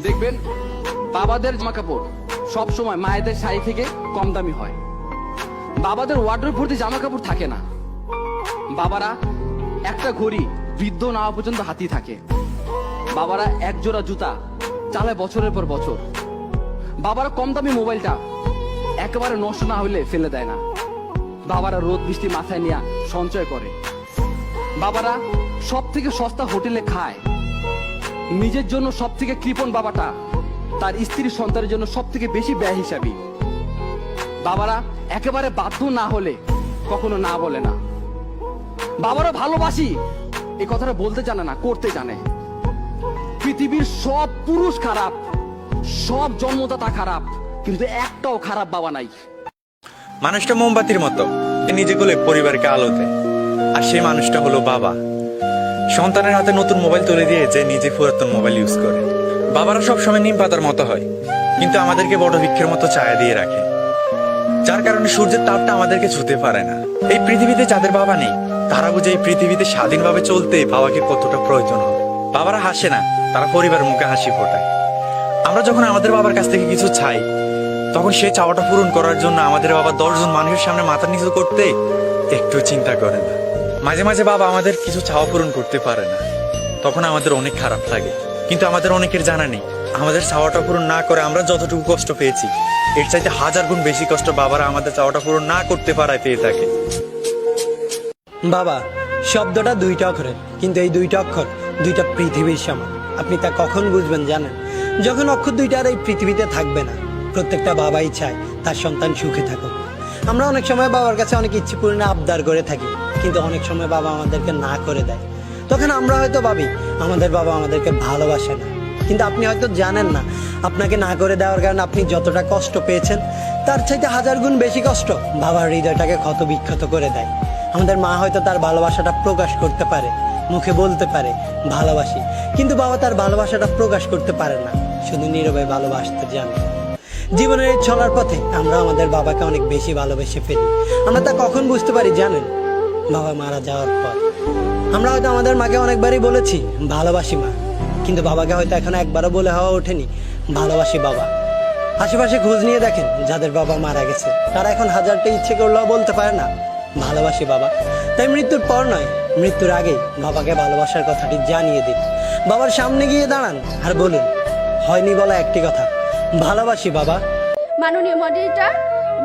দেখবেন বাবাদের জামা কাপড় সব সময় মায়েদের শাড়ি থেকে কম দামি হয়। বাবাদের ওয়ার্ডরোব ভর্তি জামা কাপড় থাকে না। বাবারা একটা ঘড়ি বৃদ্ধ না হওয়া পর্যন্ত হাতিয়ে থাকে। বাবারা এক জোড়া জুতা চালায় বছরের পর বছর। বাবারা কম দামি মোবাইলটা একেবারে নষ্ট না হইলে ফেলে দেয় না। বাবারা রোদ বৃষ্টি মাথায় নিয়ে সঞ্চয় করে। বাবারা সব থেকে সস্তা হোটেলে খায়। নিজের জন্য সব থেকে কৃপণ বাবাটা তার স্ত্রী সন্তানের জন্য সব থেকে বেশি ব্যয় হিসাবী। বাবারা একেবারে বাধ্য না হলে কখনো না বলে না। বাবারা ভালোবাসি এই কথাটা বলতে জানে না, করতে জানে। পৃথিবীর সব পুরুষ খারাপ, সব জন্মদাতা খারাপ, কিন্তু একটাও খারাপ বাবা নাই। মানুষটা মোমবাতির মতো, নিজে গলে পরিবারকে আলো দেয়। আর সেই মানুষটা হলো বাবা। সন্তানের হাতে নতুন মোবাইল তুলে দিয়ে যে নিজে পুরাতন মোবাইল ইউজ করে। বাবারা সবসময় নিম পাতার মতো হয়, কিন্তু আমাদেরকে বড় বৃক্ষের মতো ছায়া দিয়ে রাখে, যার কারণে সূর্যের তাপটা আমাদেরকে ছুঁতে পারে না। এই পৃথিবীতে যাদের বাবা নেই তারা বুঝে এই পৃথিবীতে স্বাধীনভাবে চলতে বাবাকে কতটা প্রয়োজন হয়। বাবারা হাসে না, তারা পরিবারের মুখে হাসি ফোটায়। আমরা যখন আমাদের বাবার কাছ থেকে কিছু চাই, তখন সে চাওয়াটা পূরণ করার জন্য আমাদের বাবা 10 জন মানুষের সামনে মাথা নিচু করতে একটু চিন্তা করে না। মাঝে মাঝে বাবা আমাদের কিছু চাওয়া পূরণ করতে পারে না, তখন আমাদের অনেক খারাপ লাগে। কিন্তু আমাদের অনেকের জানা নেই, আমাদের চাওয়াটা পূরণ না করে আমরা যতটুকু কষ্ট পেয়েছি, এর চাইতে 1000 গুণ বেশি কষ্ট বাবারা আমাদের চাওয়াটা পূরণ না করতে পারায় পেয়ে থাকে। বাবা শব্দটা দুইটা অক্ষরের, কিন্তু এই দুইটা অক্ষর দুইটা পৃথিবীর সমান। আপনি তা কখন বুঝবেন জানেন? যখন অক্ষর দুইটা আর এই পৃথিবীতে থাকবে না। প্রত্যেকটা বাবাই চায় তার সন্তান সুখে থাকুক। আমরা অনেক সময় বাবার কাছে অনেক ইচ্ছে পূরণে আবদার করে থাকি, কিন্তু অনেক সময় বাবা আমাদেরকে না করে দেয়। তখন আমরা হয়তো ভাবি আমাদের বাবা আমাদেরকে ভালোবাসে না, কিন্তু আপনি হয়তো জানেন না আপনাকে না করে দেওয়ার কারণে আপনি যতটা কষ্ট পেয়েছেন তার চাইতে 1000 গুণ বেশি কষ্ট বাবার হৃদয়টাকে ক্ষত বিক্ষত করে দেয়। আমাদের মা হয়তো তার ভালোবাসাটা প্রকাশ করতে পারে, মুখে বলতে পারে ভালোবাসি, কিন্তু বাবা তার ভালোবাসাটা প্রকাশ করতে পারে না, শুধু নীরবে ভালোবাসতে জানে। জীবনের এই চলার পথে আমরা আমাদের বাবাকে অনেক বেশি ভালোবেসে ফেলি। আমরা তা কখন বুঝতে পারি জানেন? বাবা মারা যাওয়ার পর। আমরা হয়তো আমাদের মাকে অনেকবারই বলেছি ভালোবাসি মা, কিন্তু বাবাকে হয়তো এখন একবারও বলে হওয়া ওঠেনি ভালোবাসি বাবা। আশেপাশে খোঁজ নিয়ে দেখেন যাদের বাবা মারা গেছে, তারা এখন 1000টা ইচ্ছে করলেও বলতে পারে না ভালোবাসি বাবা। তাই মৃত্যুর পর নয়, মৃত্যুর আগেই বাবাকে ভালোবাসার কথাটি জানিয়ে দিন। বাবার সামনে গিয়ে দাঁড়ান আর বলুন হয়নি বলা একটি কথা, ভালোবাসি বাবা। মাননীয় মডারেটর,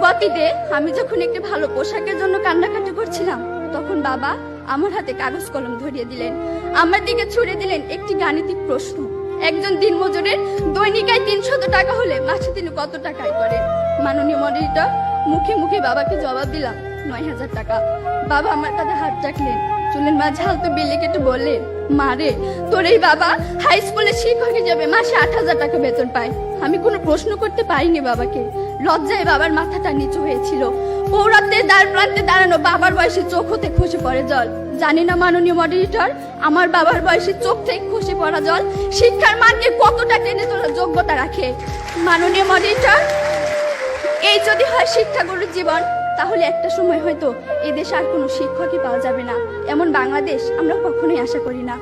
গতিতে আমি যখন একটি ভালো পোশাকের জন্য কান্নাকাটি করছিলাম, তখন বাবা আমার হাতে কাগজ কলম ধরিয়ে দিলেন, আমার দিকে ছুড়ে দিলেন একটি গাণিতিক প্রশ্ন। একজন দিনমজুরের দৈনিক আয় 300 টাকা হলে মাসে তিনি কত টাকা আয় করেন? মাননীয় মডারেটর, মুখে মুখে বাবাকে জবাব দিলাম 9000 টাকা। বাবা আমার কাঁধে হাত রাখলেন, চুলের মাঝে হালতো বিলি কেটে বললেন, মারে তোর এই বাবা হাই স্কুলে শিক্ষক হিসেবে মাসে 8000 টাকা বেতন পায়। আমি কোনো প্রশ্ন করতে পারিনি বাবাকে, লজ্জায় বাবার মাথাটা নিচু হয়েছিল। পৌরাত্বের দ্বার প্রান্তে দাঁড়ানো বাবার বয়সে চোখ হতে খসে পড়ে জল। জানি না মাননীয় মডারেটর, আমার বাবার বয়সে চোখ থেকে খসে পড়া জল শিক্ষার মানকে কতটা টেনে তোলার যোগ্যতা রাখে। মাননীয় মডারেটর, এই যদি হয় শিক্ষাগুরুর জীবন, তাহলে একটা সময় হয়তো এদেশে আর কোনো শিক্ষকই পাওয়া যাবে না। এমন বাংলাদেশ আমরা কখনোই আশা করি না।